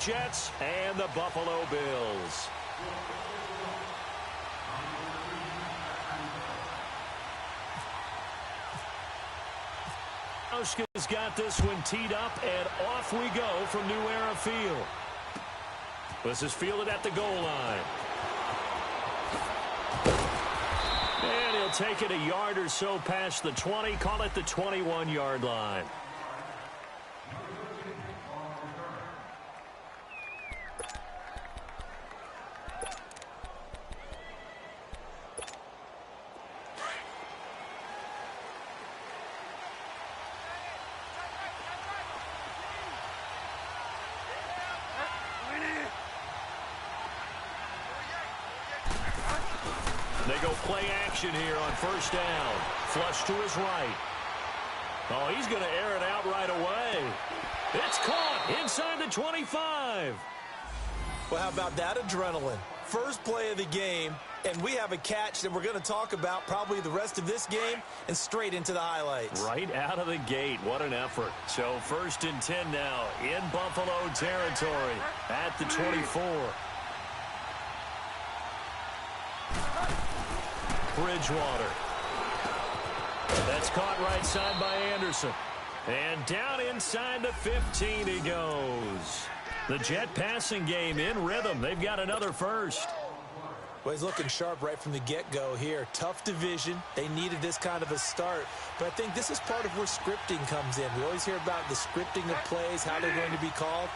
Jets and the Buffalo Bills. Oshka's got this one teed up, and off we go from New Era Field. This is fielded at the goal line. And he'll take it a yard or so past the 20, call it the 21-yard line. They go play action here on first down. Flush to his right. Oh, he's going to air it out right away. It's caught inside the 25. Well, how about that adrenaline? First play of the game, and we have a catch that we're going to talk about probably the rest of this game and straight into the highlights. Right out of the gate. What an effort. So first and 10 now in Buffalo territory at the 24. Bridgewater. That's caught right side by Anderson. And down inside the 15 he goes. The Jet passing game in rhythm. They've got another first. Well, he's looking sharp right from the get-go here. Tough division. They needed this kind of a start. But I think this is part of where scripting comes in. We always hear about the scripting of plays, how they're going to be called.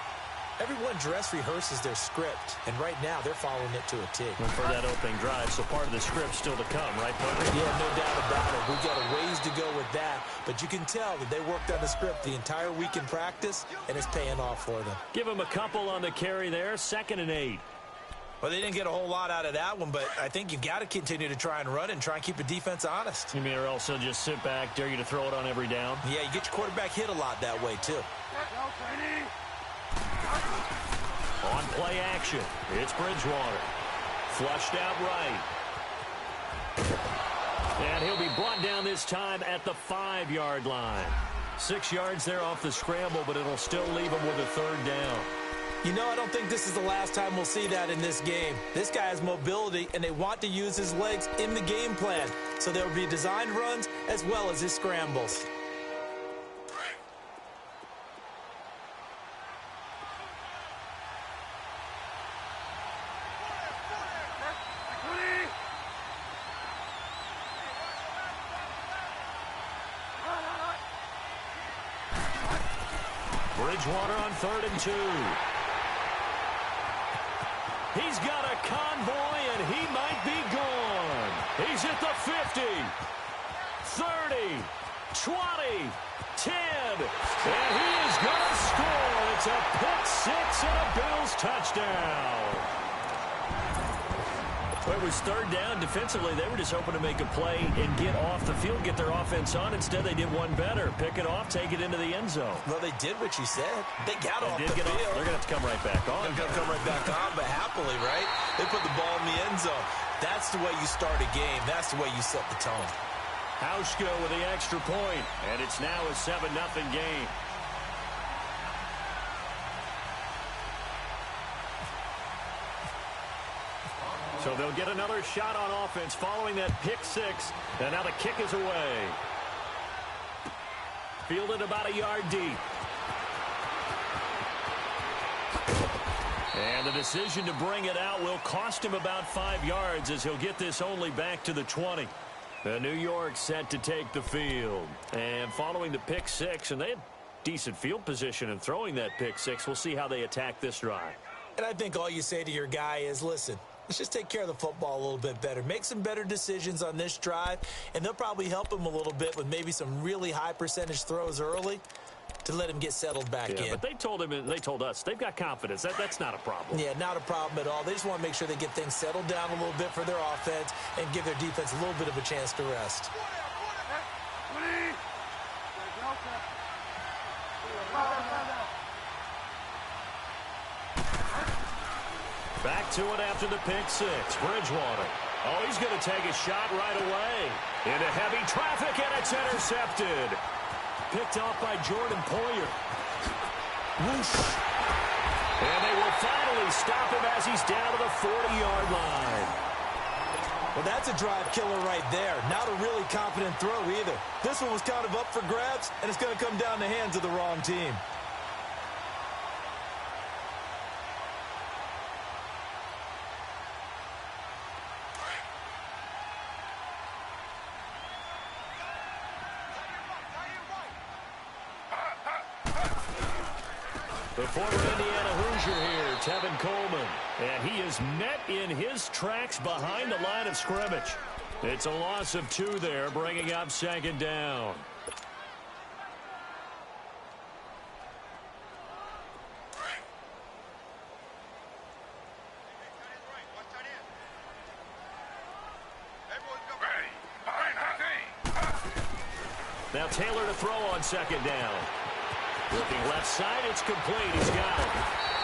Everyone dress rehearses their script, and right now they're following it to a T. And for that opening drive, so part of the script still to come, right, Parker? Yeah, no doubt about it. We've got a ways to go with that, but you can tell that they worked on the script the entire week in practice, and it's paying off for them. Give them a couple on the carry there, 2nd and 8. Well, they didn't get a whole lot out of that one, but I think you've got to continue to try and run and try and keep the defense honest. You mean, or else they'll just sit back, dare you to throw it on every down? Yeah, you get your quarterback hit a lot that way, too. On play action, it's Bridgewater. Flushed out right. And he'll be brought down this time at the 5-yard line. 6 yards there off the scramble, but it'll still leave him with a 3rd down. You know, I don't think this is the last time we'll see that in this game. This guy has mobility, and they want to use his legs in the game plan. So there will be designed runs as well as his scrambles. Bridgewater on 3rd and 2. He's got a convoy, and he might be gone. He's at the 50, 30, 20, 10, and he is going to score. It's a pick-6 and a Bills touchdown. It was 3rd down. Defensively, they were just hoping to make a play and get off the field, get their offense on. Instead, they did one better. Pick it off, take it into the end zone. Well, they did what you said. They got off the field. They're going to have to come right back on. They're going to come right back on, but happily, right? They put the ball in the end zone. That's the way you start a game. That's the way you set the tone. Hauschka with the extra point, and it's now a 7-0 game. So they'll get another shot on offense following that pick-6, and now the kick is away. Fielded about a yard deep. And the decision to bring it out will cost him about 5 yards as he'll get this only back to the 20. New York set to take the field. And following the pick-6, and they had decent field position in throwing that pick-6. We'll see how they attack this drive. And I think all you say to your guy is, listen, let's just take care of the football a little bit better. Make some better decisions on this drive, and they'll probably help him a little bit with maybe some really high percentage throws early to let him get settled back in. But they told him and they told us they've got confidence. That's not a problem. Yeah, not a problem at all. They just want to make sure they get things settled down a little bit for their offense and give their defense a little bit of a chance to rest. Back to it after the pick-6. Bridgewater. Oh, he's going to take a shot right away. Into heavy traffic, and it's intercepted. Picked off by Jordan Poyer. Whoosh. And they they stop him as he's down to the 40-yard line. Well, that's a drive killer right there. Not a really confident throw either. This one was kind of up for grabs, and it's going to come down the hands of the wrong team. The former Indiana Hoosier here, Tevin Coleman. And he is met in his tracks behind the line of scrimmage. It's a loss of 2 there, bringing up 2nd down. Now Taylor to throw on 2nd down. Looking left side, it's complete. He's got it.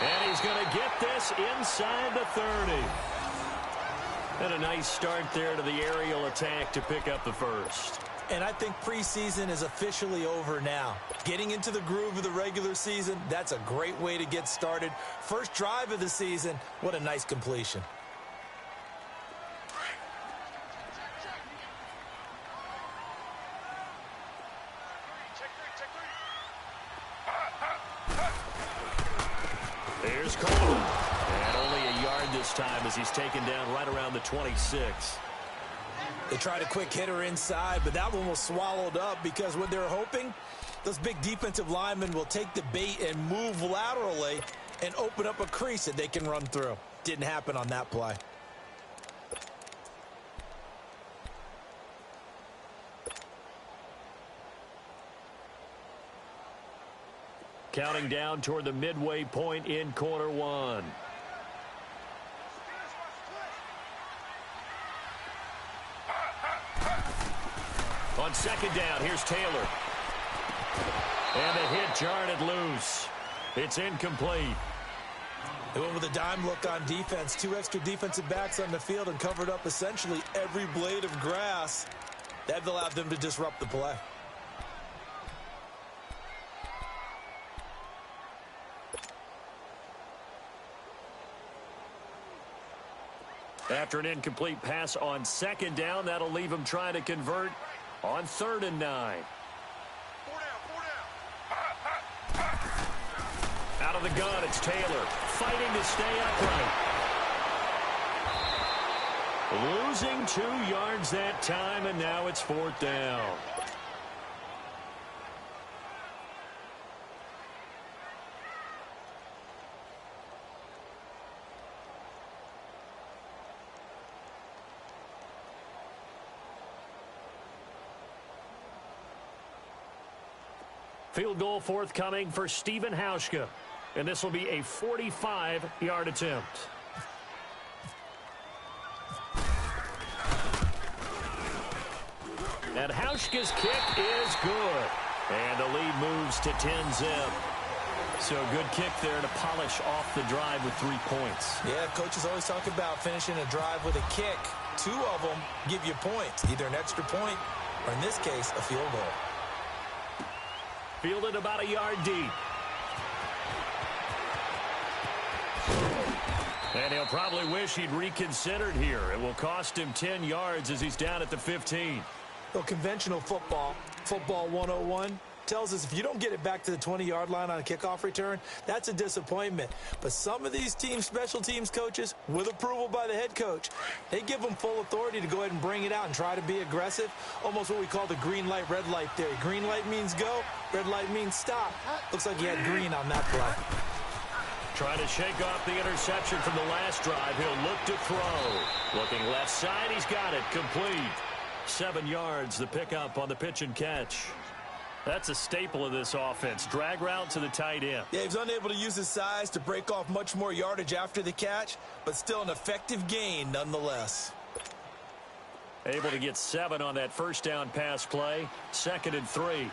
And he's going to get this inside the 30. And a nice start there to the aerial attack to pick up the first. And I think preseason is officially over now. Getting into the groove of the regular season, that's a great way to get started. First drive of the season, what a nice completion. Here's Coleman. And only a yard this time as he's taken down right around the 26. They tried a quick hitter inside, but that one was swallowed up because what they're hoping, those big defensive linemen will take the bait and move laterally and open up a crease that they can run through. Didn't happen on that play. Counting down toward the midway point in quarter 1. On 2nd down, here's Taylor. And the hit jarred it loose. It's incomplete. They went with a dime look on defense. 2 extra defensive backs on the field and covered up essentially every blade of grass. That allowed them to disrupt the play. After an incomplete pass on 2nd down, that'll leave him trying to convert on 3rd and 9. Out of the gun, it's Taylor fighting to stay upright. Losing 2 yards that time, and now it's 4th down. Field goal forthcoming for Stephen Hauschka. And this will be a 45-yard attempt. And Hauschka's kick is good. And the lead moves to 10-zip. So a good kick there to polish off the drive with 3 points. Yeah, coaches always talk about finishing a drive with a kick. 2 of them give you points, either an extra point or, in this case, a field goal. Fielded about a yard deep. And he'll probably wish he'd reconsidered here. It will cost him 10 yards as he's down at the 15. Well, conventional football 101, tells us if you don't get it back to the 20-yard line on a kickoff return, that's a disappointment. But some of these teams, special teams coaches, with approval by the head coach, they give them full authority to go ahead and bring it out and try to be aggressive, almost what we call the green light, red light theory. Green light means go, red light means stop. Looks like he had green on that play. Trying to shake off the interception from the last drive. He'll look to throw. Looking left side, he's got it. Complete. 7 yards, the pickup on the pitch and catch. That's a staple of this offense. Drag route to the tight end. Yeah, he was unable to use his size to break off much more yardage after the catch, but still an effective gain nonetheless. Able to get 7 on that first down pass play. 2nd and 3.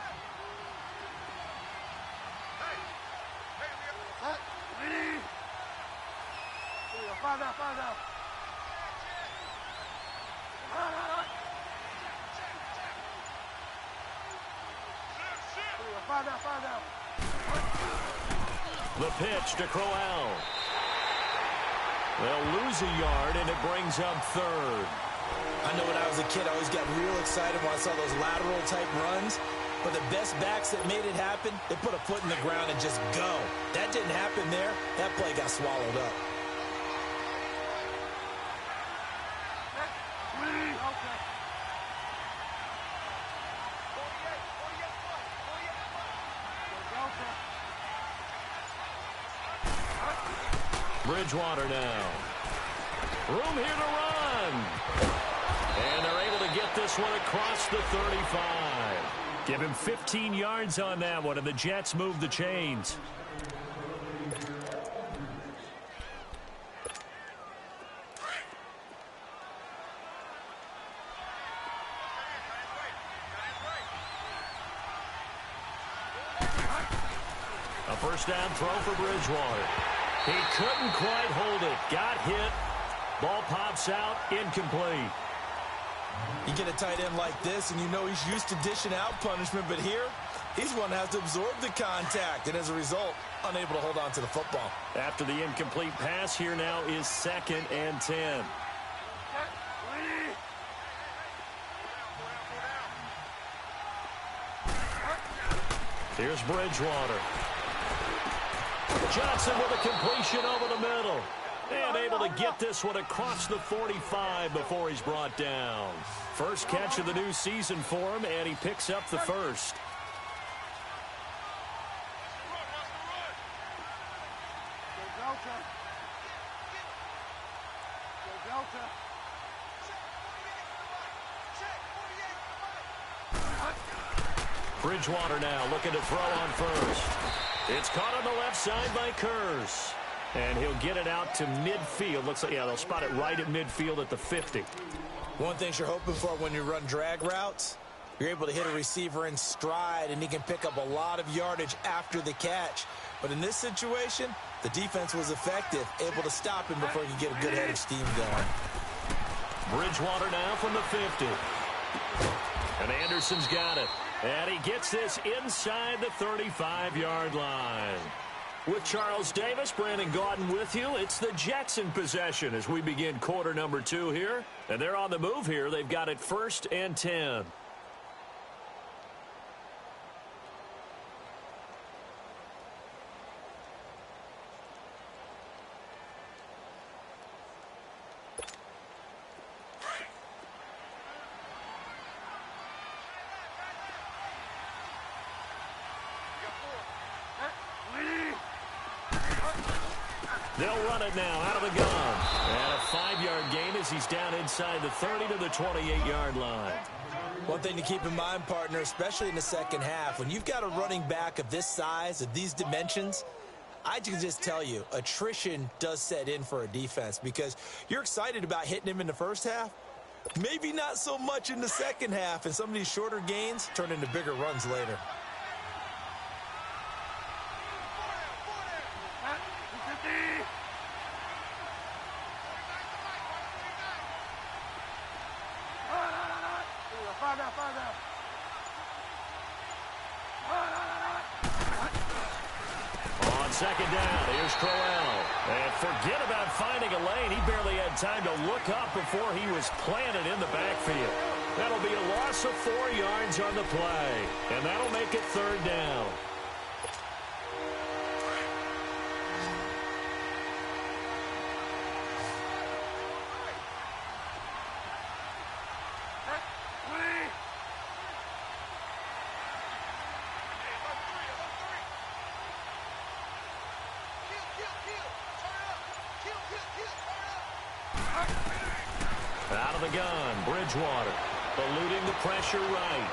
The pitch to Crowell. They'll lose a yard, and it brings up third. I know when I was a kid, I always got real excited when I saw those lateral-type runs. But the best backs that made it happen, they put a foot in the ground and just go. That didn't happen there. That play got swallowed up. Bridgewater now. Room here to run. And they're able to get this one across the 35. Give him 15 yards on that one, and the Jets move the chains. A first down throw for Bridgewater. He couldn't quite hold it. Got hit. Ball pops out. Incomplete. You get a tight end like this, and you know he's used to dishing out punishment, but here, he's one that has to absorb the contact, and as a result, unable to hold on to the football. After the incomplete pass, here now is 2nd and 10. Here's Bridgewater. Johnson with a completion over the middle. And able to get this one across the 45 before he's brought down. First catch of the new season for him, and he picks up the first. Bridgewater now looking to throw on first. It's caught on the left side by Kurz. And he'll get it out to midfield. Looks like, yeah, they'll spot it right at midfield at the 50. One thing you're hoping for when you run drag routes, you're able to hit a receiver in stride, and he can pick up a lot of yardage after the catch. But in this situation, the defense was effective, able to stop him before he could get a good head of steam going. Bridgewater now from the 50. And Anderson's got it. And he gets this inside the 35-yard line. With Charles Davis, Brandon Gaudin with you. It's the Jets in possession as we begin quarter number 2 here. And they're on the move here. They've got it 1st and 10. They'll run it now out of the gun. And a 5-yard gain as he's down inside the 30 to the 28-yard line. One thing to keep in mind, partner, especially in the second half, when you've got a running back of this size, of these dimensions, I can just tell you, attrition does set in for a defense because you're excited about hitting him in the first half. Maybe not so much in the second half, and some of these shorter gains turn into bigger runs later. On second down, here's Crowell. And forget about finding a lane. He barely had time to look up before he was planted in the backfield. That'll be a loss of 4 yards on the play. And that'll make it 3rd down. Out of the gun, Bridgewater, eluding the pressure right.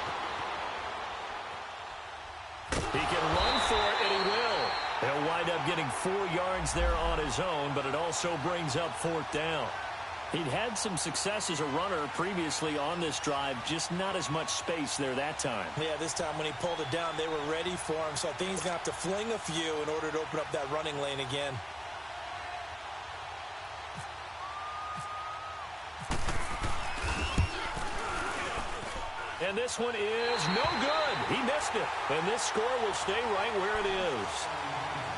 He can run for it, and he will. He'll wind up getting 4 yards there on his own, but it also brings up 4th down. He'd had some success as a runner previously on this drive, just not as much space there that time. Yeah, this time when he pulled it down, they were ready for him, so I think he's going to have to fling a few in order to open up that running lane again. And this one is no good. He missed it. And this score will stay right where it is.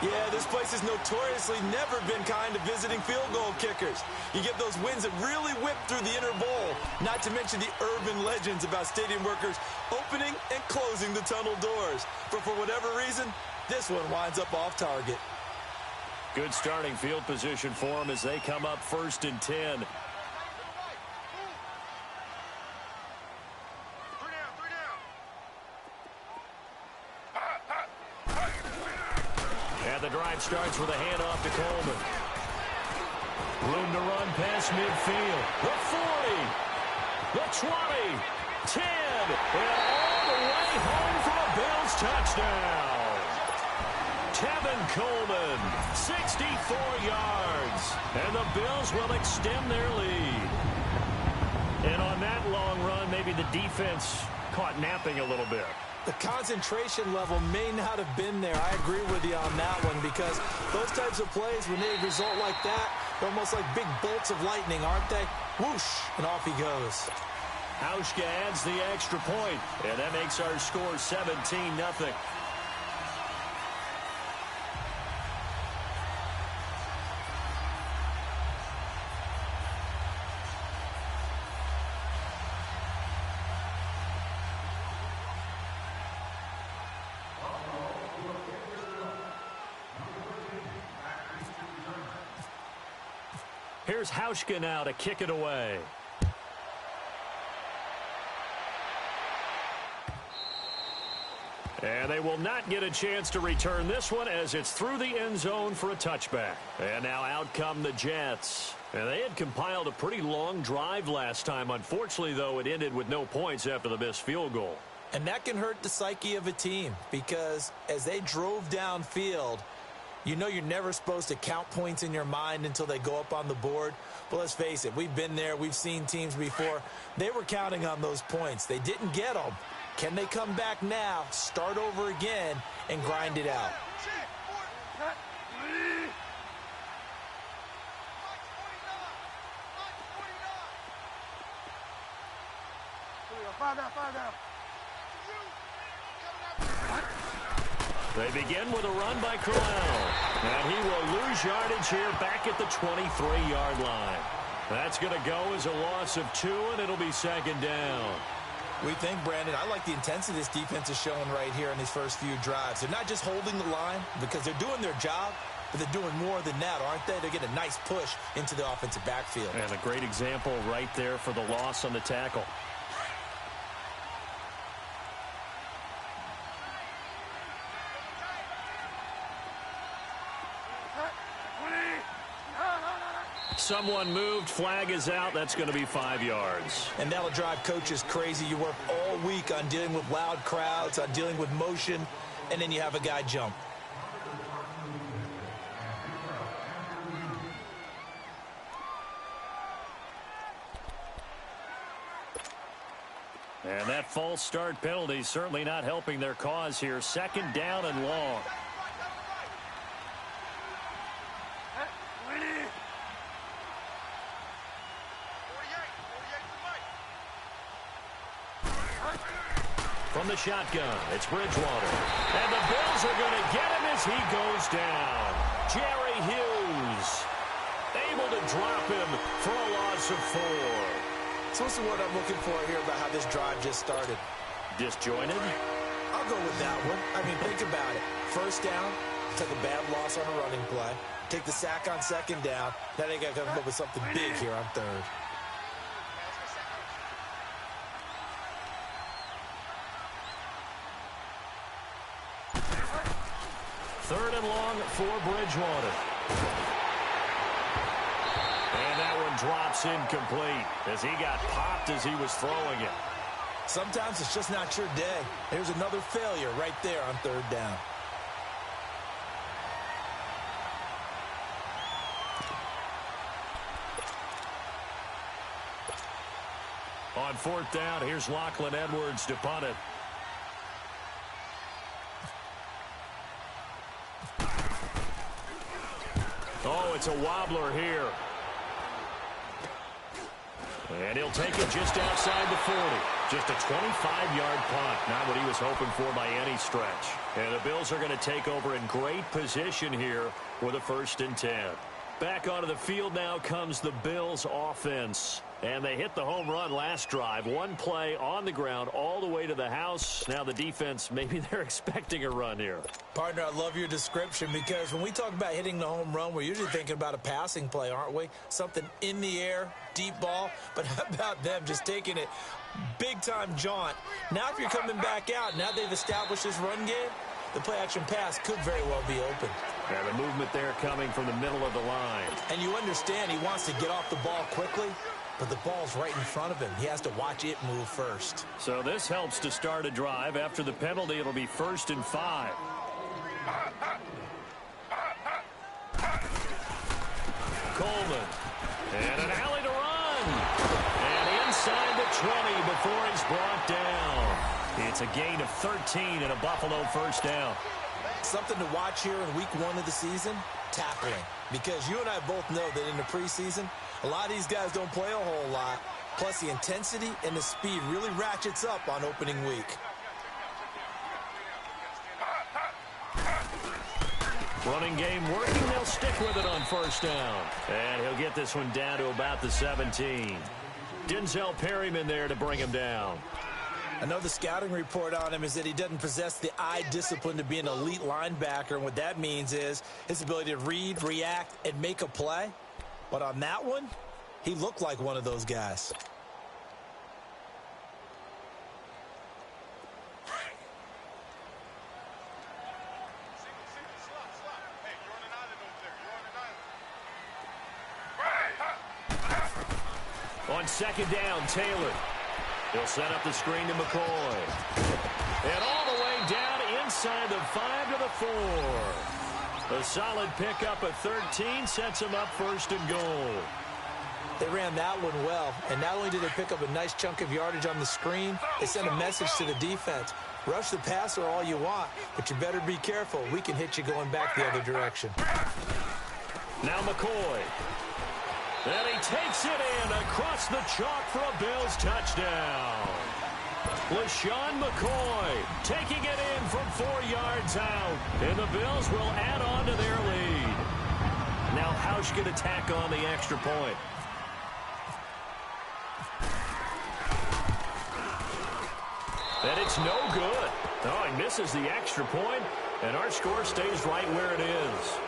Yeah, this place has notoriously never been kind to visiting field goal kickers. You get those wins that really whip through the inner bowl, not to mention the urban legends about stadium workers opening and closing the tunnel doors. But for whatever reason, this one winds up off target. Good starting field position for them as they come up 1st and 10. And the drive starts with a handoff to Coleman. Room to run past midfield. The 40, the 20, 10, and all the way home for a Bills touchdown. Tevin Coleman, 64 yards, and the Bills will extend their lead. And on that long run, maybe the defense caught napping a little bit. The concentration level may not have been there. I agree with you on that one because those types of plays, when they result like that, they're almost like big bolts of lightning, aren't they? Whoosh, and off he goes. Hauschka adds the extra point, and that makes our score 17-0. Here's Hauschka now to kick it away. And they will not get a chance to return this one as it's through the end zone for a touchback. And now out come the Jets. And they had compiled a pretty long drive last time. Unfortunately, though, it ended with no points after the missed field goal. And that can hurt the psyche of a team because as they drove downfield, you know you're never supposed to count points in your mind until they go up on the board. But let's face it, we've been there. We've seen teams before. They were counting on those points. They didn't get them. Can they come back now, start over again, and grind it out? They begin with a run by Crowell. And he will lose yardage here back at the 23-yard line. That's going to go as a loss of 2, and it'll be 2nd down. We think, Brandon, I like the intensity this defense is showing right here in these first few drives. They're not just holding the line because they're doing their job, but they're doing more than that, aren't they? They're getting a nice push into the offensive backfield. And a great example right there for the loss on the tackle. Someone moved, flag is out. That's going to be 5 yards. And that'll drive coaches crazy. You work all week on dealing with loud crowds, on dealing with motion, and then you have a guy jump. And that false start penalty certainly not helping their cause here. 2nd down and long. From the shotgun, it's Bridgewater. And the Bills are going to get him as he goes down. Jerry Hughes able to drop him for a loss of 4. So what's the word I'm looking for here about how this drive just started? Disjointed? I'll go with that one. I mean, think about it. 1st down, took a bad loss on a running play. Take the sack on 2nd down. Now they got to come up with something big here on 3rd. Third and long for Bridgewater. And that one drops incomplete as he got popped as he was throwing it. Sometimes it's just not your day. There's another failure right there on 3rd down. On 4th down, here's Lachlan Edwards to punt it. Oh, it's a wobbler here. And he'll take it just outside the 40. Just a 25-yard punt, not what he was hoping for by any stretch. And the Bills are going to take over in great position here with a 1st and 10. Back onto the field now comes the Bills offense. And they hit the home run last drive. One play on the ground all the way to the house. Now the defense, maybe they're expecting a run here. Partner, I love your description because when we talk about hitting the home run, we're usually thinking about a passing play, aren't we? Something in the air, deep ball. But how about them just taking it big-time jaunt? Now if you're coming back out, now they've established this run game, the play-action pass could very well be open. Yeah, the movement there coming from the middle of the line. And you understand he wants to get off the ball quickly, but the ball's right in front of him. He has to watch it move first. So this helps to start a drive. After the penalty, it'll be 1st and 5. Coleman. And an alley to run. And inside the 20 before he's brought down. It's a gain of 13 and a Buffalo 1st down. Something to watch here in week 1 of the season, tackling. Because you and I both know that in the preseason, a lot of these guys don't play a whole lot. Plus, the intensity and the speed really ratchets up on opening week. Running game working. They'll stick with it on 1st down. And he'll get this one down to about the 17. Denzel Perryman there to bring him down. I know the scouting report on him is that he doesn't possess the eye discipline to be an elite linebacker. And what that means is his ability to read, react, and make a play. But on that one, he looked like one of those guys. On 2nd down, Taylor. He'll set up the screen to McCoy. And all the way down inside the 5 to the 4. A solid pickup at 13 sets him up 1st and goal. They ran that one well, and not only did they pick up a nice chunk of yardage on the screen, they sent a message to the defense. Rush the passer all you want, but you better be careful. We can hit you going back the other direction. Now McCoy. And he takes it in across the chalk for a Bills touchdown. LaShawn McCoy taking it in from 4 yards out. And the Bills will add on to their lead. Now Hausch can attack on the extra point. And it's no good. Oh, he misses the extra point, and our score stays right where it is.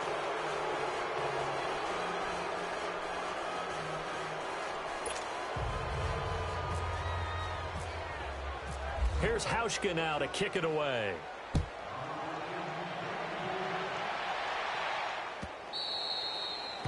Here's Hauschka now to kick it away.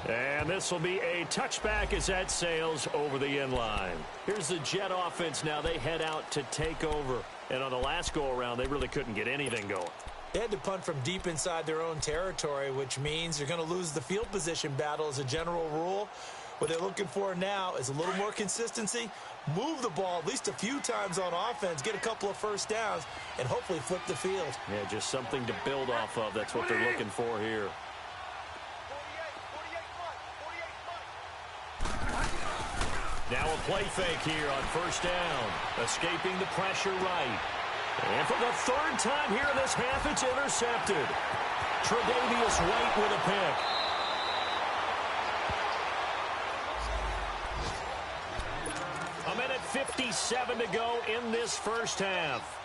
And this will be a touchback as that sails over the end line. Here's the Jet offense now. They head out to take over. And on the last go-around, they really couldn't get anything going. They had to punt from deep inside their own territory, which means they're going to lose the field position battle as a general rule. What they're looking for now is a little more consistency, move the ball at least a few times on offense, get a couple of 1st downs, and hopefully flip the field. Yeah, just something to build off of. That's what they're looking for here. Now a play fake here on 1st down. Escaping the pressure right. And for the 3rd time here in this half, it's intercepted. Tre'Davious White with a pick. A minute 57 to go in this 1st half.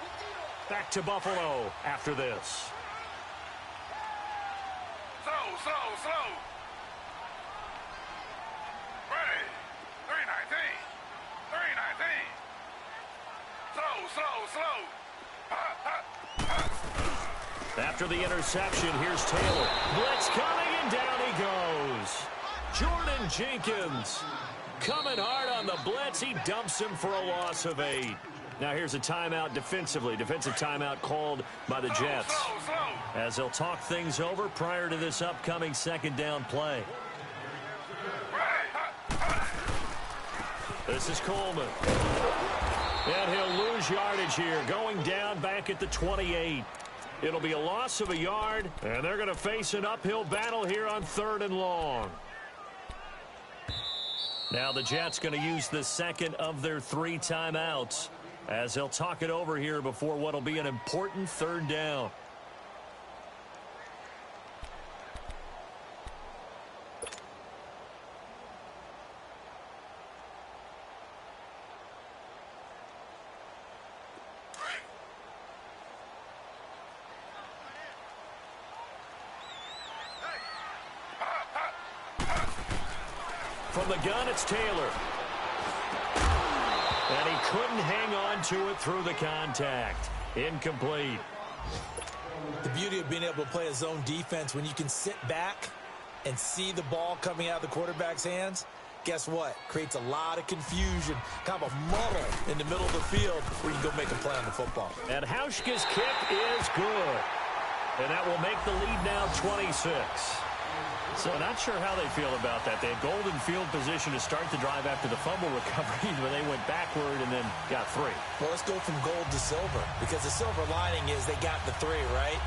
Back to Buffalo after this. Slow. Ready. 319. Slow. After the interception, here's Taylor. Blitz coming, and down he goes. Jordan Jenkins coming hard on the blitz. He dumps him for a loss of 8. Now here's a timeout defensively. Defensive timeout called by the Jets. As they'll talk things over prior to this upcoming 2nd down play. This is Coleman. And he'll lose yardage here, going down back at the 28. It'll be a loss of a yard, and they're going to face an uphill battle here on 3rd and long. Now the Jets going to use the 2nd of their 3 timeouts. as they'll talk it over here before what will be an important third down. From the gun, it's Taylor. And he couldn't hang on to it through the contact. Incomplete. The beauty of being able to play a zone defense when you can sit back and see the ball coming out of the quarterback's hands, guess what? Creates a lot of confusion, kind of a muddle in the middle of the field where you can go make a play on the football. And Hauschka's kick is good. And that will make the lead now 26. So not sure how they feel about that. They had golden field position to start the drive after the fumble recovery, but they went backward and then got 3. Well, let's go from gold to silver, because the silver lining is they got the 3, right?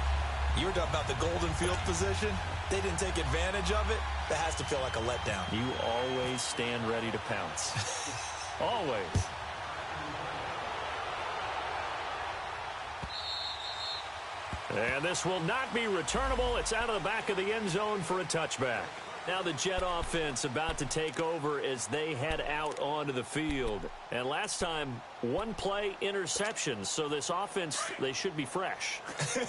You were talking about the golden field position. They didn't take advantage of it. That has to feel like a letdown. You always stand ready to pounce. Always. And this will not be returnable. It's out of the back of the end zone for a touchback. Now the Jet offense about to take over as they head out onto the field. And last time, 1 play interception. So this offense, they should be fresh.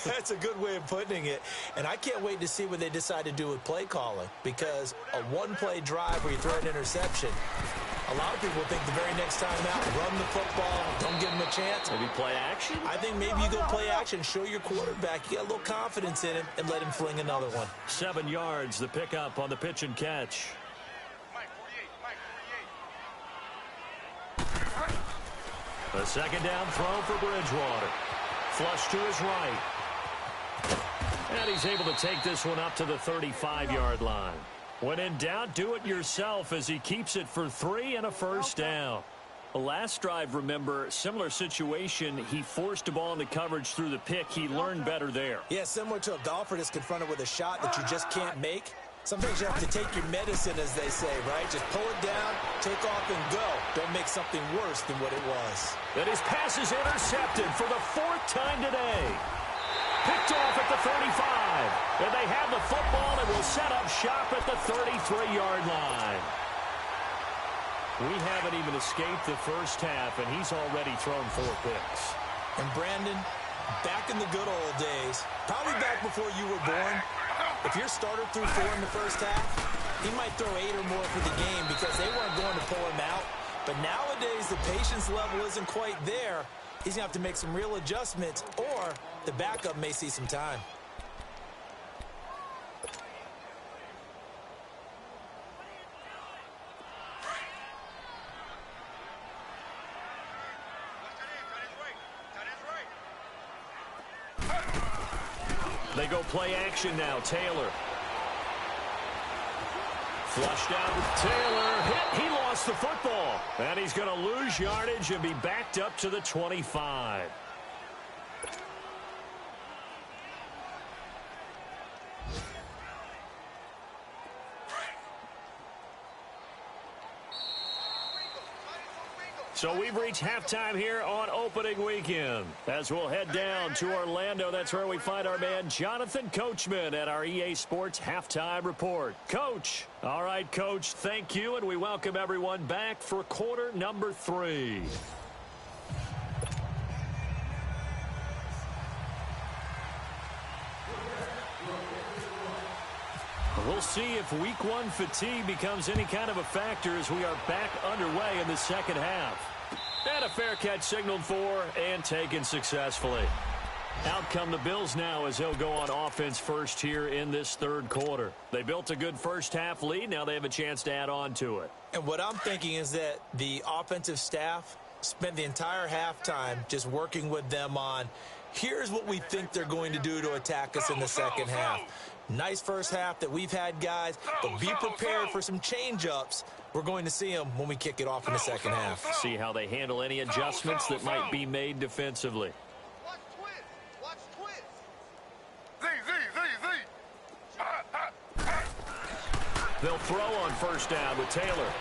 That's a good way of putting it. And I can't wait to see what they decide to do with play calling, because a 1-play drive where you throw an interception, a lot of people think the very next time out, run the football, don't give them a chance. Maybe play action? I think maybe you go play action, show your quarterback, you got a little confidence in him, and let him fling another one. 7 yards, the pickup on the pitch and catch. A second down throw for Bridgewater. Flush to his right. And he's able to take this one up to the 35-yard line. When in doubt, do it yourself as he keeps it for 3 and a first down. The last drive, remember, similar situation. He forced a ball into coverage through the pick. He learned better there. Yeah, similar to a golfer that's confronted with a shot that you just can't make. Sometimes you have to take your medicine, as they say, right? Just pull it down, take off, and go. Don't make something worse than what it was. And his pass is intercepted for the 4th time today. Picked off at the 35. And they have the football and will set up shop at the 33-yard line. We haven't even escaped the first half, and he's already thrown 4 picks. And Brandon, back in the good old days, probably back before you were born, if your starter threw 4 in the first half, he might throw 8 or more for the game because they weren't going to pull him out. But nowadays, the patience level isn't quite there. He's going to have to make some real adjustments, or the backup may see some time. They go play action now. Taylor. Flushed out with Taylor. Hit. He lost the football. And he's going to lose yardage and be backed up to the 25. So we've reached halftime here on opening weekend. As we'll head down to Orlando, that's where we find our man Jonathan Coachman at our EA Sports Halftime Report. Coach. All right, Coach, thank you, and we welcome everyone back for quarter number 3. We'll see if week 1 fatigue becomes any kind of a factor as we are back underway in the second half. And a fair catch signaled for and taken successfully. Out come the Bills now as they'll go on offense first here in this third quarter. They built a good first half lead. Now they have a chance to add on to it. And what I'm thinking is that the offensive staff spent the entire halftime just working with them on, here's what we think they're going to do to attack us in the second half. Nice first half that we've had, guys, but be prepared for some change-ups. We're going to see them when we kick it off in the second half. See how they handle any adjustments that might be made defensively. Watch twist. Watch twist. They'll throw on first down with Taylor.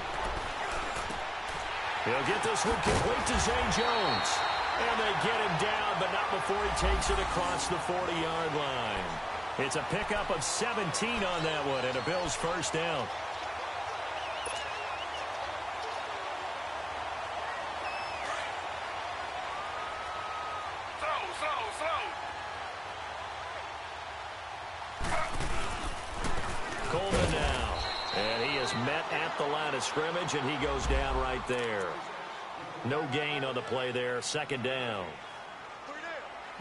He'll get this one complete to Zay Jones. And they get him down, but not before he takes it across the 40-yard line. It's a pickup of 17 on that one, and a Bills first down. Coleman now. And he is met at the line of scrimmage, and he goes down right there. No gain on the play there. Second down.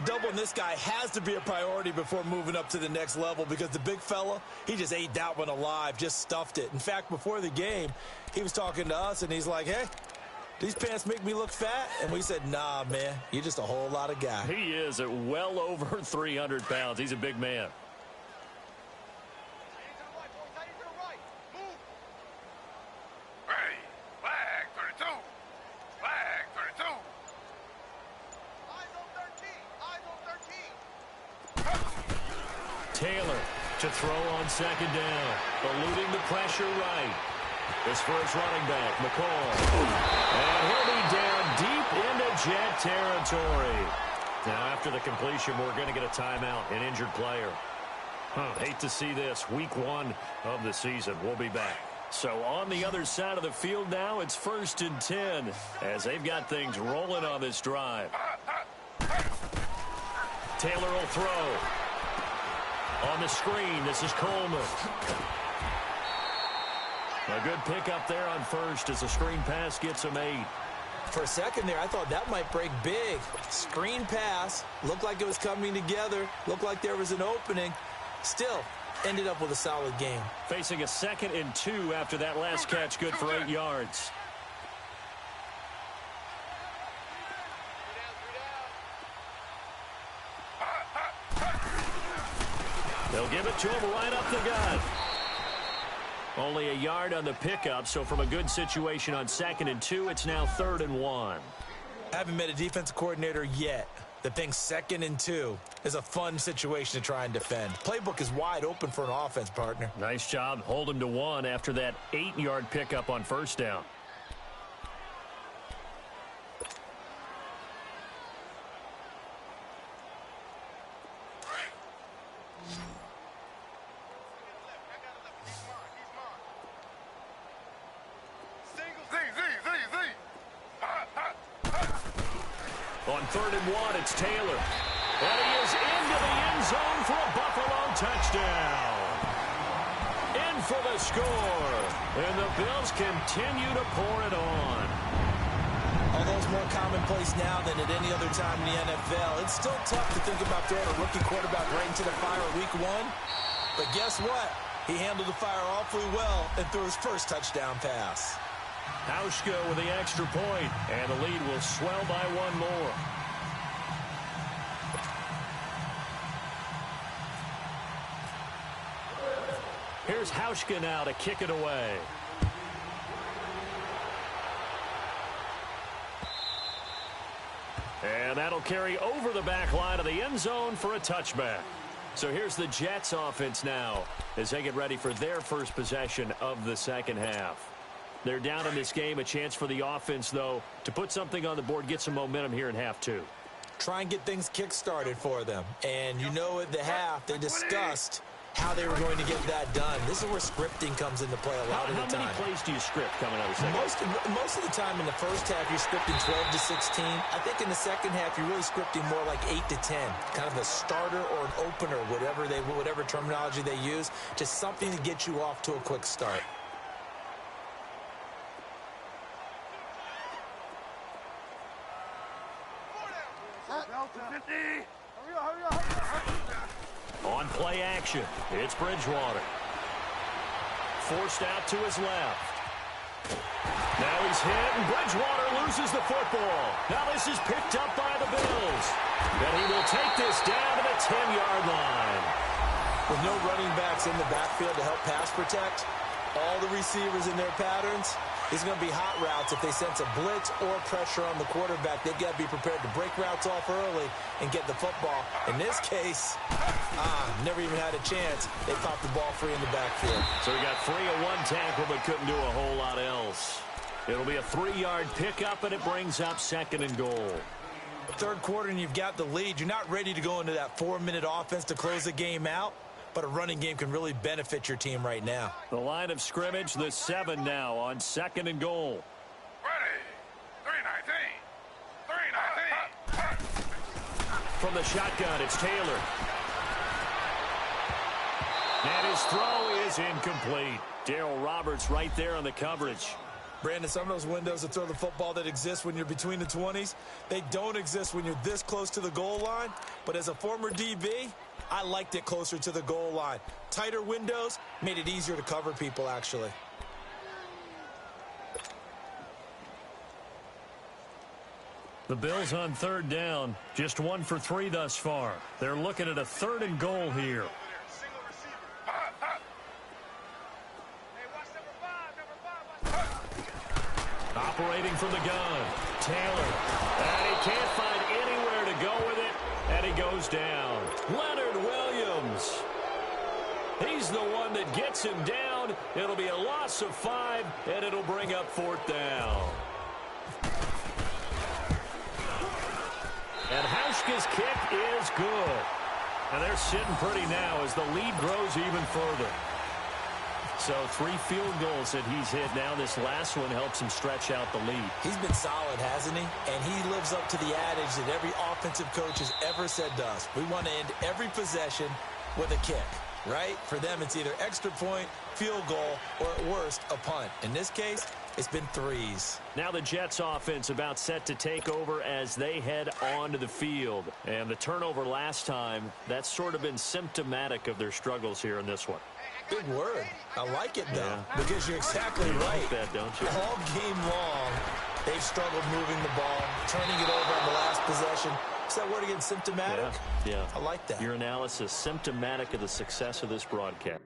Doubling this guy has to be a priority before moving up to the next level because the big fella, he just ate that one alive, just stuffed it. In fact, before the game, he was talking to us, and he's like, hey, these pants make me look fat? And we said, nah, man, you're just a whole lot of guy. He is at well over 300 pounds. He's a big man. Taylor to throw on second down, eluding the pressure right. This for his running back, McCall. And he'll be down deep into Jet territory. Now, after the completion, we're going to get a timeout, an injured player. Hate to see this. Week 1 of the season. We'll be back. So on the other side of the field now, it's 1st and 10 as they've got things rolling on this drive. Taylor will throw. On the screen, this is Coleman. A good pickup there on first as the screen pass gets him 8. For a second there, I thought that might break big. Screen pass, looked like it was coming together, looked like there was an opening. Still, ended up with a solid game. Facing a 2nd and 2 after that last catch, good for 8 yards. They'll give it to him right up the gut. Only a yard on the pickup, so from a good situation on 2nd and 2, it's now 3rd and 1. Haven't met a defensive coordinator yet that thinks 2nd and 2 is a fun situation to try and defend. Playbook is wide open for an offense, partner. Nice job. Hold him to 1 after that 8-yard pickup on first down. On 3rd and 1, it's Taylor. And he is into the end zone for a Buffalo touchdown. In for the score. And the Bills continue to pour it on. Although it's more commonplace now than at any other time in the NFL, it's still tough to think about throwing a rookie quarterback right into the fire week 1. But guess what? He handled the fire awfully well and threw his first touchdown pass. Hauschka with the extra point, and the lead will swell by 1 more. Here's Hauschka now to kick it away. And that'll carry over the back line of the end zone for a touchback. So here's the Jets offense now as they get ready for their first possession of the second half. They're down in this game. A chance for the offense, though, to put something on the board, get some momentum here in half 2. Try and get things kick-started for them. And you know at the half, they discussed how they were going to get that done. This is where scripting comes into play a lot of the time. How many plays do you script coming out of the second half? Most of the time in the first half, you're scripting 12 to 16. I think in the second half, you're really scripting more like 8 to 10. Kind of a starter or an opener, whatever terminology they use. Just something to get you off to a quick start. On play action, it's Bridgewater. Forced out to his left. Now he's hit, and Bridgewater loses the football. Now this is picked up by the Bills. And he will take this down to the 10-yard line. With no running backs in the backfield to help pass protect, all the receivers in their patterns, it's going to be hot routes. If they sense a blitz or pressure on the quarterback, they've got to be prepared to break routes off early and get the football. In this case, never even had a chance. They popped the ball free in the backfield. So he got free of 1 tackle but couldn't do a whole lot else. It'll be a 3-yard pickup, and it brings up 2nd and goal. Third quarter and you've got the lead. You're not ready to go into that 4-minute offense to close the game out, but a running game can really benefit your team right now. The line of scrimmage, the 7 now on 2nd and goal. From the shotgun, it's Taylor. And his throw is incomplete. Darryl Roberts right there on the coverage. Brandon, some of those windows to throw the football that exist when you're between the 20s, they don't exist when you're this close to the goal line. But as a former DB, I liked it closer to the goal line. Tighter windows made it easier to cover people, actually. The Bills on 3rd down, just 1 for 3 thus far. They're looking at a 3rd and goal here. Operating from the gun, Taylor. And he can't find anywhere to go with it, and he goes down. Leonard Williams. He's the one that gets him down. It'll be a loss of 5, and it'll bring up 4th down. And Hauschka's kick is good. And they're sitting pretty now as the lead grows even further. So 3 field goals that he's hit now. This last one helps him stretch out the lead. He's been solid, hasn't he? And he lives up to the adage that every offensive coach has ever said to us. We want to end every possession with a kick, right? For them, it's either extra point, field goal, or at worst, a punt. In this case, it's been 3s. Now the Jets offense about set to take over as they head onto the field. And the turnover last time, that's sort of been symptomatic of their struggles here in this one. Big word. I like it, though, because you're exactly you right. like that, don't you? All game long, they've struggled moving the ball, turning it over on the last possession. Is that word again, symptomatic? Yeah. I like that. Your analysis, symptomatic of the success of this broadcast.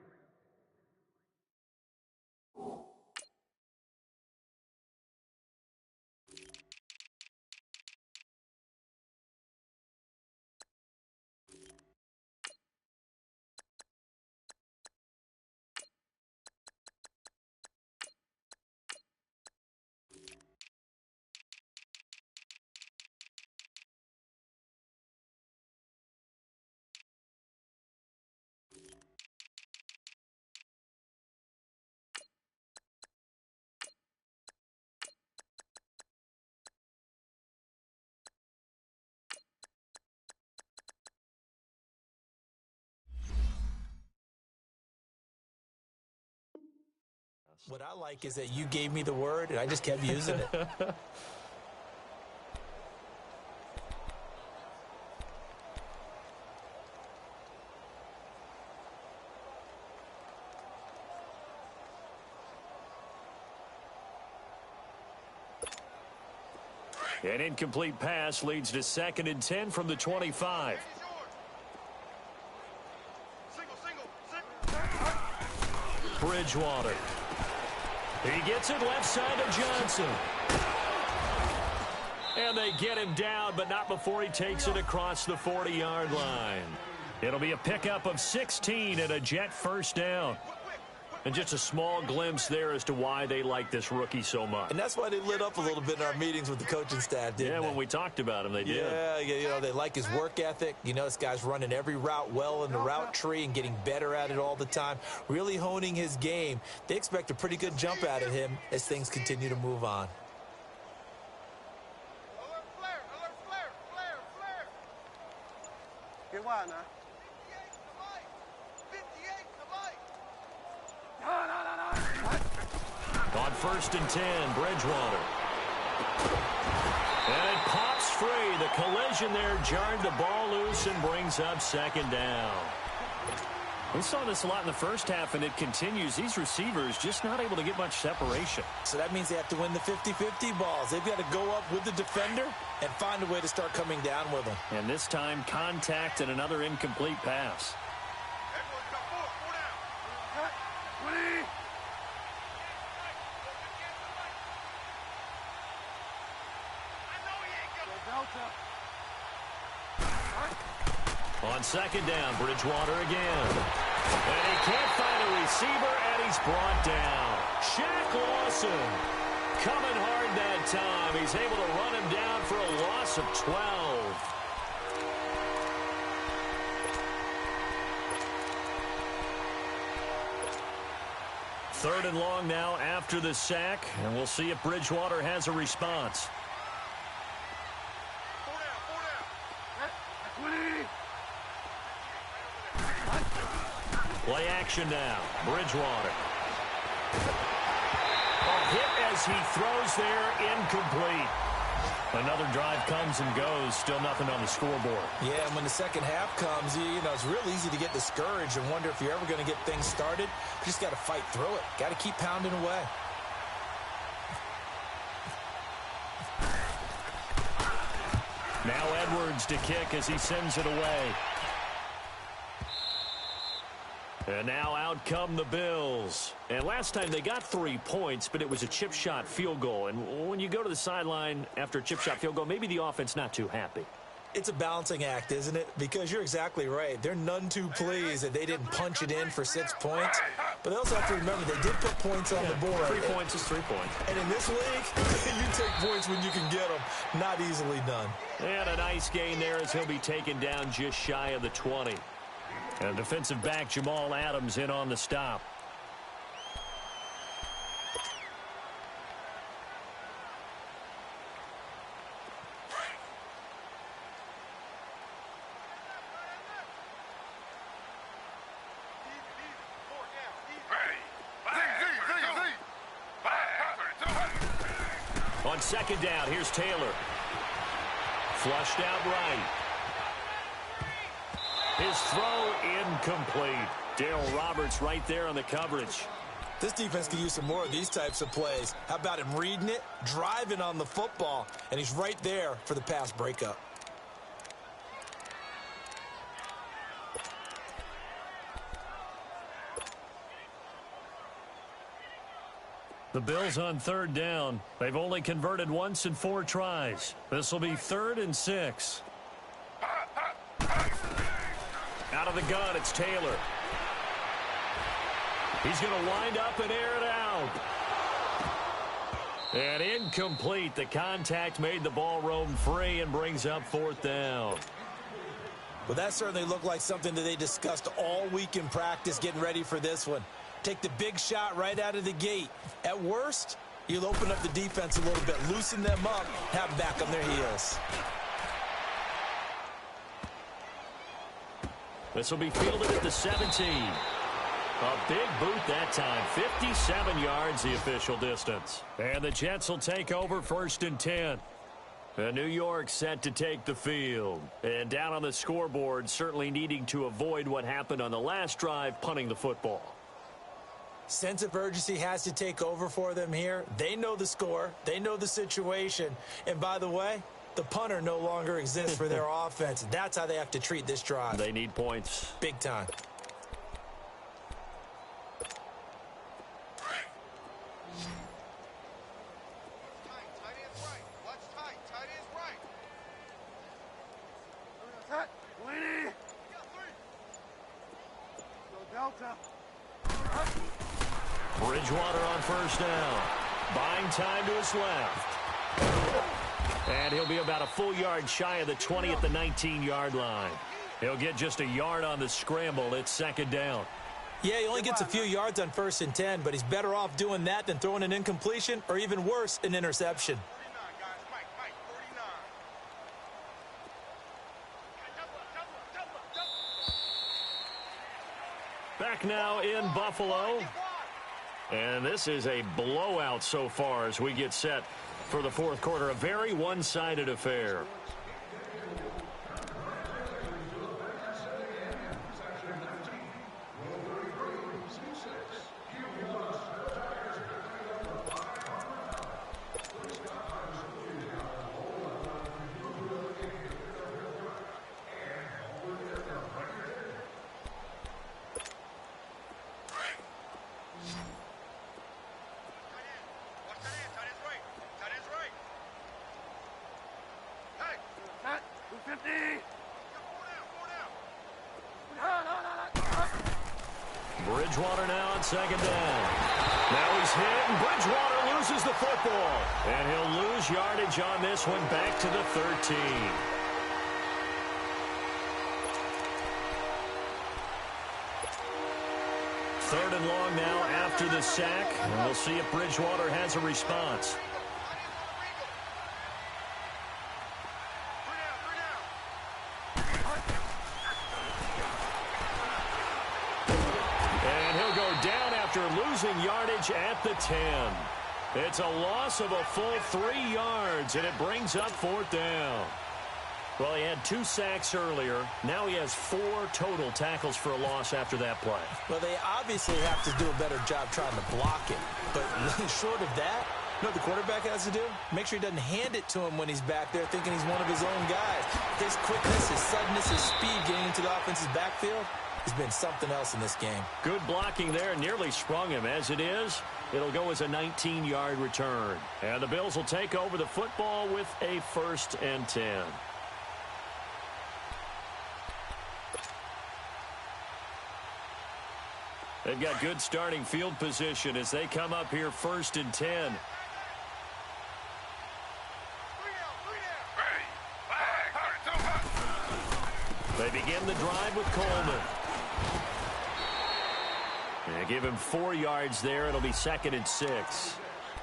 What I like is that you gave me the word, and I just kept using it. An incomplete pass leads to 2nd and 10 from the 25. Bridgewater. He gets it left side to Johnson. And they get him down, but not before he takes it across the 40-yard line. It'll be a pickup of 16 and a Jet 1st down. And just a small glimpse there as to why they like this rookie so much. And that's why they lit up a little bit in our meetings with the coaching staff, didn't they? Yeah, when we talked about him, they did. Yeah, you know, they like his work ethic. You know, this guy's running every route well in the route tree and getting better at it all the time, really honing his game. They expect a pretty good jump out of him as things continue to move on. Get wide now. On 1st and 10, Bridgewater. And it pops free. The collision there jarred the ball loose and brings up 2nd down. We saw this a lot in the first half, and it continues. These receivers just not able to get much separation. So that means they have to win the 50-50 balls. They've got to go up with the defender and find a way to start coming down with them. And this time, contact and another incomplete pass. On 2nd down, Bridgewater again. And he can't find a receiver, and he's brought down. Shaq Lawson. Coming hard that time. He's able to run him down for a loss of 12. Third and long now after the sack, and we'll see if Bridgewater has a response. Play action now. Bridgewater. A hit as he throws there, incomplete. Another drive comes and goes, still nothing on the scoreboard. Yeah, and when the second half comes, you know, it's real easy to get discouraged and wonder if you're ever going to get things started. You just got to fight through it. Got to keep pounding away. Now Edwards to kick as he sends it away. And now out come the Bills. And last time they got 3 points, but it was a chip shot field goal. And when you go to the sideline after a chip shot field goal, maybe the offense not too happy. It's a balancing act, isn't it? Because you're exactly right. They're none too pleased that they didn't punch it in for 6 points. But they also have to remember they did put points on the board. 3 points is 3 points. And in this league, you take points when you can get them. Not easily done. And a nice gain there as he'll be taken down just shy of the 20. And defensive back Jamal Adams in on the stop. On second down, here's Taylor. Flushed out right. His throw incomplete. Darryl Roberts right there on the coverage. This defense can use some more of these types of plays. How about him reading it, driving on the football, and he's right there for the pass breakup. The Bills on third down. They've only converted once in 4 tries. This will be 3rd and 6. Out of the gun, it's Taylor. He's going to wind up and air it out. And incomplete. The contact made the ball roam free and brings up 4th down. Well, that certainly looked like something that they discussed all week in practice getting ready for this one. Take the big shot right out of the gate. At worst, you'll open up the defense a little bit, loosen them up, have them back on their heels. This will be fielded at the 17. A big boot that time. 57 yards the official distance. And the Jets will take over 1st and 10. And New York set to take the field. And down on the scoreboard, certainly needing to avoid what happened on the last drive, punting the football. Sense of urgency has to take over for them here. They know the score. They know the situation. And by the way, the punter no longer exists for their offense. That's how they have to treat this drive. They need points. Big time. Bridgewater on 1st down. Buying time to his left. And he'll be about a full yard shy of the 20 at the 19-yard line. He'll get just a yard on the scramble. It's 2nd down. Yeah, he only gets a few yards on 1st and 10, but he's better off doing that than throwing an incompletion or even worse, an interception. Back now in Buffalo. And this is a blowout so far as we get set for the 4th quarter. A very one-sided affair. Bridgewater now on 2nd down. Now he's hit, and Bridgewater loses the football. And he'll lose yardage on this one, back to the 13. Third and long now after the sack. And we'll see if Bridgewater has a response. And he'll go down after losing yardage at the 10. It's a loss of a full 3 yards, and it brings up 4th down. Well, he had 2 sacks earlier. Now he has 4 total tackles for a loss after that play. Well, they obviously have to do a better job trying to block it. But short of that, you know what the quarterback has to do? Make sure he doesn't hand it to him when he's back there thinking he's one of his own guys. His quickness, his suddenness, his speed getting into the offense's backfield has been something else in this game. Good blocking there. Nearly sprung him. As it is, it'll go as a 19-yard return. And the Bills will take over the football with a 1st and 10. They've got good starting field position as they come up here 1st and 10. They begin the drive with Coleman. They give him 4 yards there. It'll be 2nd and 6.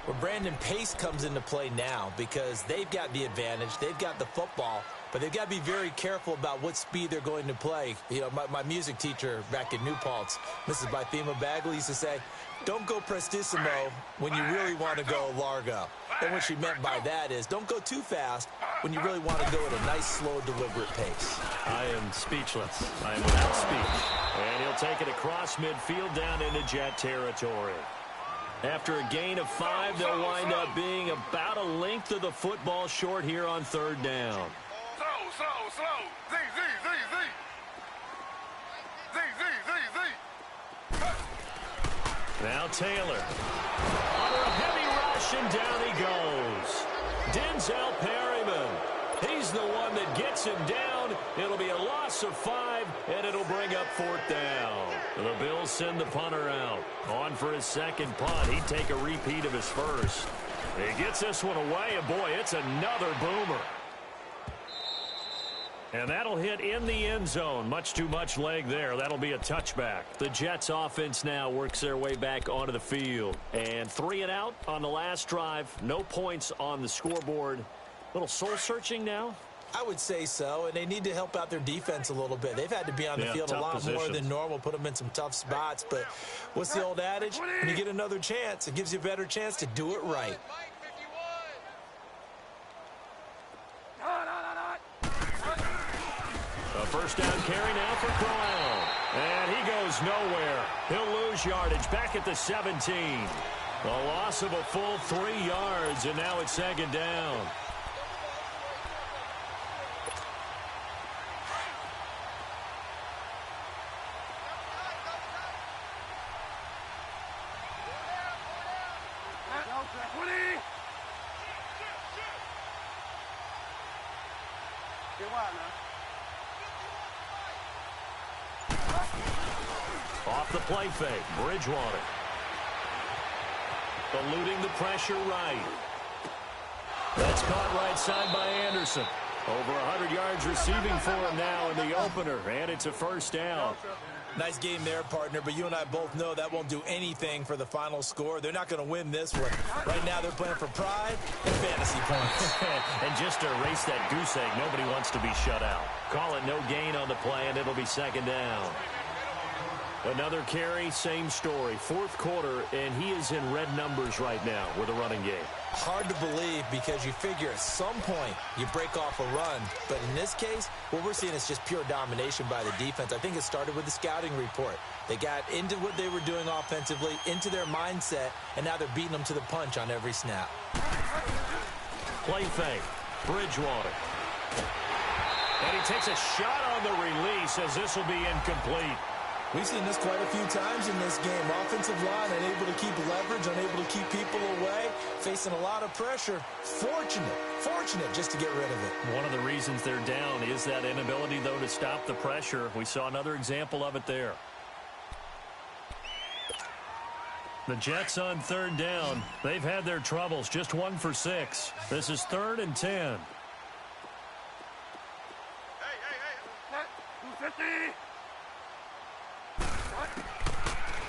Well, Brandon, pace comes into play now because they've got the advantage. They've got the football, but they've got to be very careful about what speed they're going to play. You know, my music teacher back in New Paltz, Mrs. Bythema Bagley, used to say, don't go prestissimo when you really want to go largo. And what she meant by that is don't go too fast when you really want to go at a nice, slow, deliberate pace. I am speechless. I am without speech. And he'll take it across midfield down into Jet territory. After a gain of 5, they'll wind up being about a length of the football short here on 3rd down. Slow. Z. Now Taylor. Under a heavy rush, and down he goes. Denzel Perryman. He's the one that gets him down. It'll be a loss of 5, and it'll bring up 4th down. The Bills send the punter out. On for his 2nd punt. He'd take a repeat of his 1st. He gets this one away, and boy, it's another boomer. And that'll hit in the end zone. Much too much leg there. That'll be a touchback. The Jets offense now works their way back onto the field. And 3 and out on the last drive. No points on the scoreboard. Little soul-searching now? I would say so, and they need to help out their defense a little bit. They've had to be on the field a lot more than normal, put them in some tough spots. But what's the old adage? When you get another chance, it gives you a better chance to do it right. A 1st down carry now for Crowell. And he goes nowhere. He'll lose yardage back at the 17. A loss of a full 3 yards, and now it's 2nd down. Off the play fake, Bridgewater. Eluding the pressure right. That's caught right side by Anderson. Over 100 yards receiving for him now in the opener, and it's a 1st down. Nice game there, partner, but you and I both know that won't do anything for the final score. They're not going to win this one. Right now they're playing for pride and fantasy points. And just to erase that goose egg, nobody wants to be shut out. Call it no gain on the play, and it'll be 2nd down. Another carry, same story. 4th quarter, and he is in red numbers right now with a running game. Hard to believe because you figure at some point you break off a run. But in this case, what we're seeing is just pure domination by the defense. I think it started with the scouting report. They got into what they were doing offensively, into their mindset, and now they're beating them to the punch on every snap. Play fake, Bridgewater. And he takes a shot on the release as this will be incomplete. We've seen this quite a few times in this game. Offensive line unable to keep leverage, unable to keep people away, facing a lot of pressure. Fortunate just to get rid of it. One of the reasons they're down is that inability, though, to stop the pressure. We saw another example of it there. The Jets on third down. They've had their troubles. Just 1 for 6. This is 3rd and 10.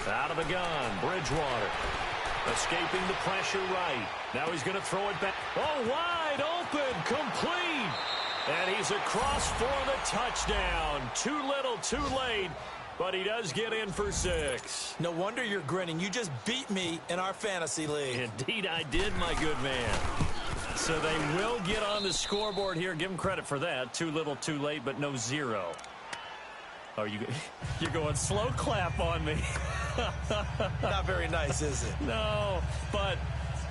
Out of the gun, Bridgewater. Escaping the pressure right. Now he's going to throw it back. Oh, wide open, complete. And he's across for the touchdown. Too little, too late. But he does get in for 6. No wonder you're grinning. You just beat me in our fantasy league. Indeed I did, my good man. So they will get on the scoreboard here. Give them credit for that. Too little, too late, but no 0. Oh, you're going slow clap on me. Not very nice, is it? No, but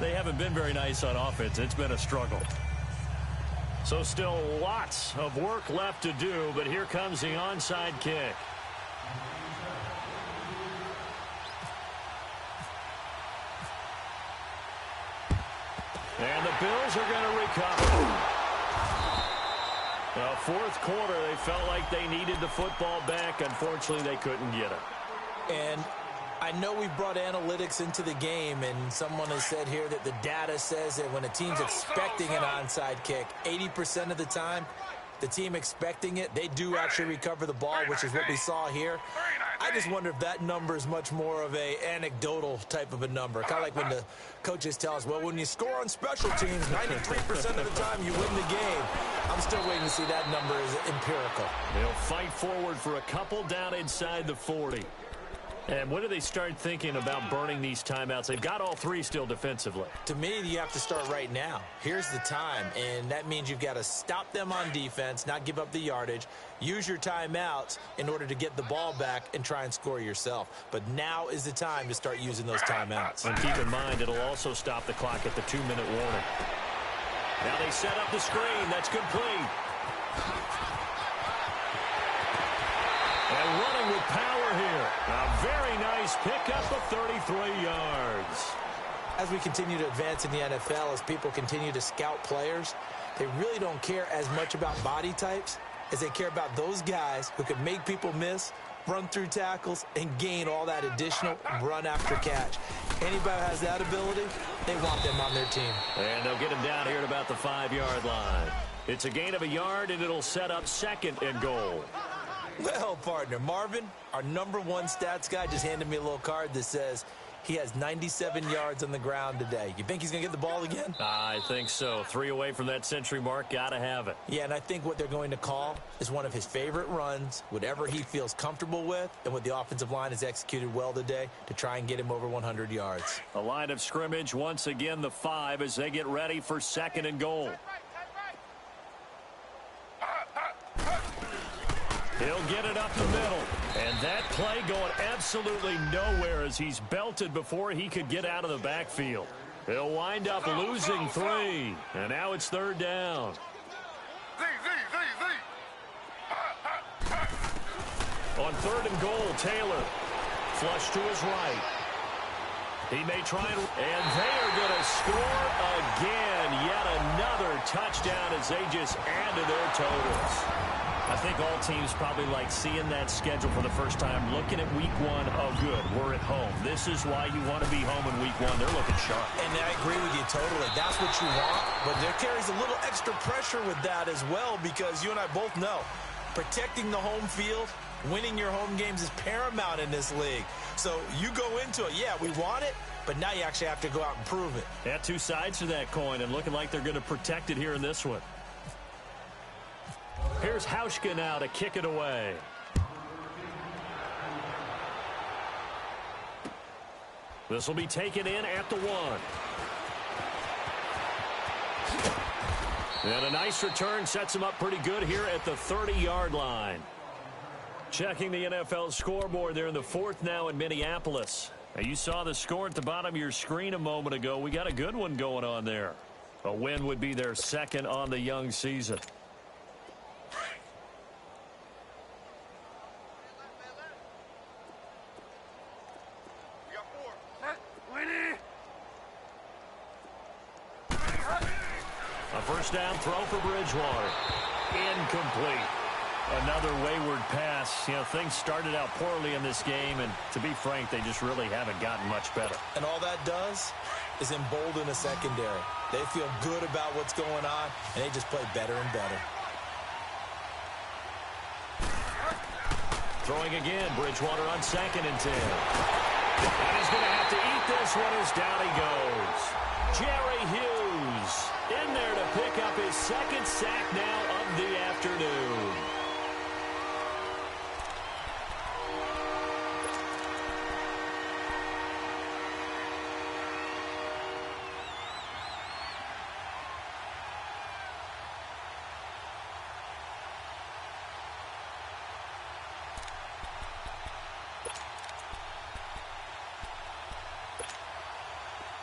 they haven't been very nice on offense. It's been a struggle. So still lots of work left to do, but here comes the onside kick. And the Bills are going to recover. The fourth quarter, they felt like they needed the football back. Unfortunately, they couldn't get it. And I know we've brought analytics into the game, and someone has said here that the data says that when a team's expecting an onside kick, 80% of the time, the team expecting it, they do actually recover the ball, which is what we saw here. I just wonder if that number is much more of a anecdotal type of a number. Kind of like when the coaches tell us, well, when you score on special teams, 93% of the time you win the game. I'm still waiting to see that number is empirical. They'll fight forward for a couple down inside the 40. And when do they start thinking about burning these timeouts? They've got all 3 still defensively. To me, you have to start right now. Here's the time, and that means you've got to stop them on defense, not give up the yardage, use your timeouts in order to get the ball back and try and score yourself. But now is the time to start using those timeouts. And keep in mind, it'll also stop the clock at the 2-minute warning. Now they set up the screen. That's complete. And running with power here. A very nice pickup of 33 yards. As we continue to advance in the NFL, as people continue to scout players, they really don't care as much about body types as they care about those guys who can make people miss, run through tackles, and gain all that additional run after catch. Anybody who has that ability, they want them on their team. And they'll get him down here at about the 5-yard line. It's a gain of a yard, and it'll set up 2nd and goal. Well, partner, Marvin, our #1 stats guy, just handed me a little card that says he has 97 yards on the ground today. You think he's going to get the ball again? I think so. 3 away from that century mark. Got to have it. Yeah, and I think what they're going to call is one of his favorite runs, whatever he feels comfortable with, and what the offensive line has executed well today to try and get him over 100 yards. A line of scrimmage, once again the 5 as they get ready for 2nd and goal. He'll get it up the middle. And that play going absolutely nowhere as he's belted before he could get out of the backfield. He'll wind up losing 3. And now it's 3rd down. On 3rd and goal, Taylor. Flush to his right. He may try and they are going to score again. Yet another touchdown as they just add to their totals. I think all teams probably like seeing that schedule for the first time, looking at week 1. Oh, good, we're at home. This is why you want to be home in week 1. They're looking sharp. And I agree with you totally. That's what you want. But there carries a little extra pressure with that as well, because you and I both know protecting the home field, winning your home games is paramount in this league. So you go into it, yeah, we want it, but now you actually have to go out and prove it. Yeah, 2 sides to that coin, and looking like they're going to protect it here in this one. Here's Hauschka now to kick it away. This will be taken in at the 1. And a nice return sets him up pretty good here at the 30-yard line. Checking the NFL scoreboard there in the 4th now in Minneapolis. Now you saw the score at the bottom of your screen a moment ago. We got a good one going on there. A win would be their 2nd on the young season. A first down throw for Bridgewater. Incomplete. Another wayward pass. You know, things started out poorly in this game, and to be frank, they just really haven't gotten much better. And all that does is embolden a secondary. They feel good about what's going on, and they just play better and better. Throwing again, Bridgewater on 2nd and 10. And he's going to have to eat this one as down he goes. Jerry Hughes in there to pick up his 2nd sack now of the afternoon.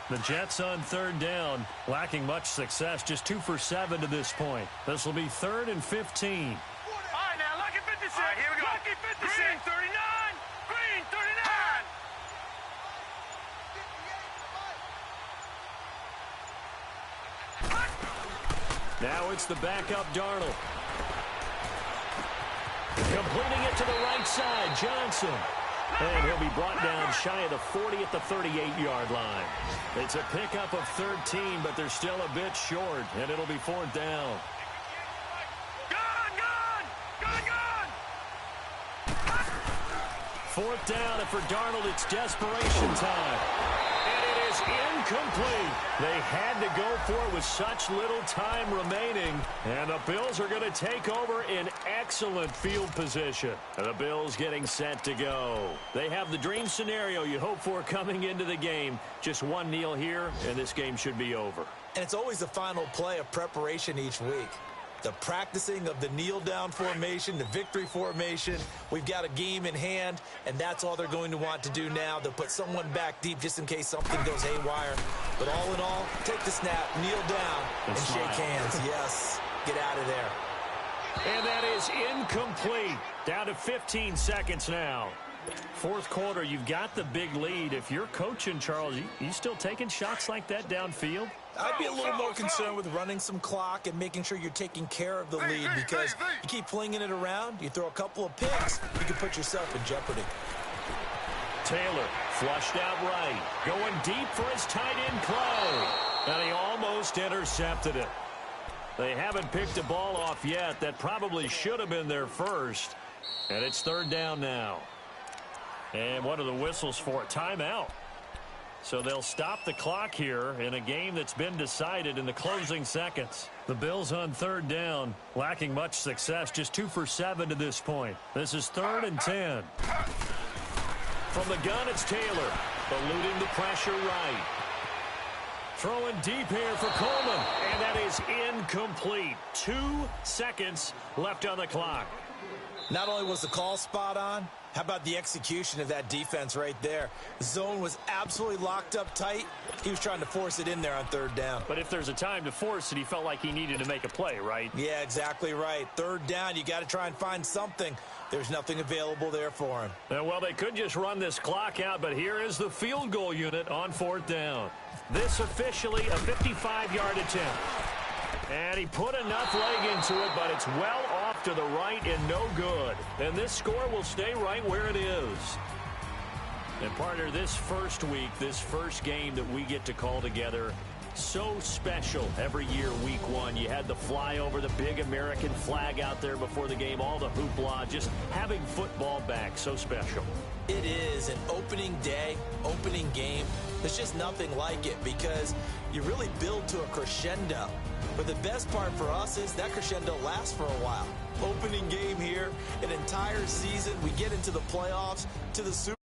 The Jets on 3rd down, lacking much success, just 2 for 7 to this point. This will be 3rd and 15. All right, now, lucky 56. All right, here we go. Lucky 56. Green 39. Green 39. Now it's the backup Darnold. Completing it to the right side, Johnson. And he'll be brought down shy of the 40 at the 38-yard line. It's a pickup of 13, but they're still a bit short, and it'll be 4th down. Gone! 4th down, and for Darnold, it's desperation time. And it is incomplete. They had to go for it with such little time remaining. And the Bills are going to take over in excellent field position. And the Bills getting set to go. They have the dream scenario you hope for coming into the game. Just one kneel here, and this game should be over. And it's always the final play of preparation each week. The practicing of the kneel-down formation, the victory formation. We've got a game in hand, and that's all they're going to want to do now. They'll put someone back deep just in case something goes haywire. But all in all, take the snap, kneel down, and shake hands. Yes, get out of there. And that is incomplete. Down to 15 seconds now. 4th quarter, you've got the big lead. If you're coaching, Charles, you still taking shots like that downfield? I'd be a little more concerned with running some clock and making sure you're taking care of the lead, because you keep flinging it around, you throw a couple of picks, you can put yourself in jeopardy. Taylor flushed out right, going deep for his tight end Clay, and he almost intercepted it. They haven't picked a ball off yet. That probably should have been their first, and it's 3rd down now. And what are the whistles for? Timeout. So they'll stop the clock here in a game that's been decided in the closing seconds. The Bills on 3rd down, lacking much success, just 2 for 7 to this point. This is 3rd and 10. From the gun, it's Taylor, eluding the pressure right. Throwing deep here for Coleman, and that is incomplete. 2 seconds left on the clock. Not only was the call spot on, how about the execution of that defense right there? The zone was absolutely locked up tight. He was trying to force it in there on 3rd down. But if there's a time to force it, he felt like he needed to make a play, right? Yeah, exactly right. 3rd down, you got to try and find something. There's nothing available there for him. Well, they could just run this clock out, but here is the field goal unit on 4th down. This officially a 55-yard attempt. And he put enough leg into it, but it's well off to the right and no good. And this score will stay right where it is. And partner, this first week, this first game that we get to call together, so special every year, week 1. You had the flyover, the big American flag out there before the game, all the hoopla, just having football back, so special. It is an opening day, opening game. There's just nothing like it because you really build to a crescendo. But the best part for us is that crescendo lasts for a while. Opening game here, an entire season. We get into the playoffs, to the Super